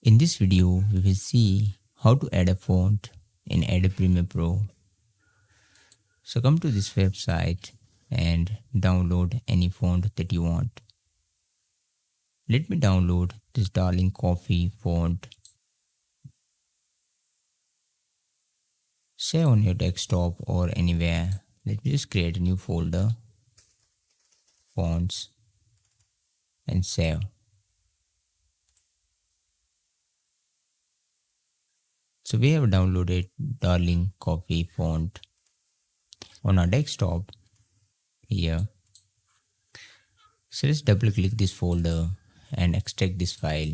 In this video, we will see how to add a font in Adobe Premiere Pro. So come to this website and download any font that you want. Let me download this Darling Coffee font. Save on your desktop or anywhere. Let me just create a new folder, fonts, and save. So we have downloaded Darling Coffee font on our desktop here. So let's double click this folder and extract this file.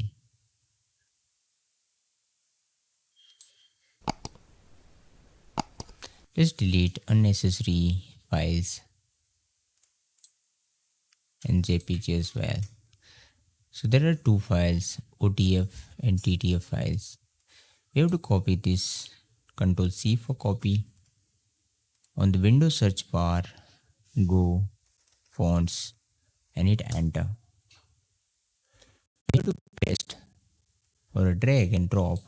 Let's delete unnecessary files and JPG as well. So there are two files, OTF and TTF files. We have to copy this. Ctrl C for copy. On the Windows search bar, go fonts and hit enter. We have to paste or drag and drop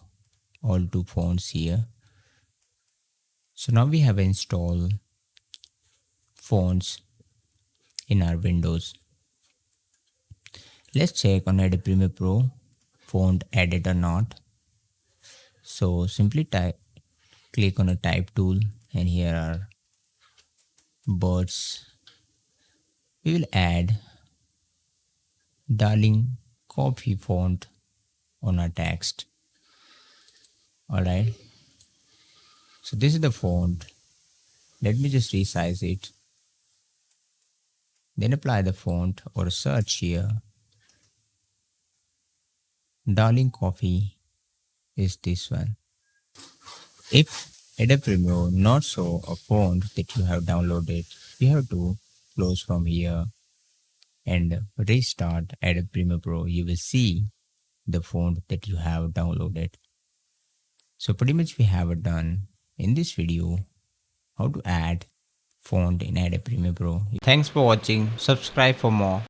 all two fonts here. So now we have installed fonts in our Windows. Let's check on Adobe Premiere Pro font added or not. So simply click on a type tool and here are birds. We will add Darling Coffee font on our text. Alright. So this is the font. Let me just resize it. Then apply the font or search here. Darling Coffee is this one. If Adobe Premiere not show a font that you have downloaded, you have to close from here and restart Adobe Premiere Pro. You will see the font that you have downloaded. So pretty much we have it done in this video how to add font in Adobe Premiere Pro. Thanks for watching. Subscribe for more.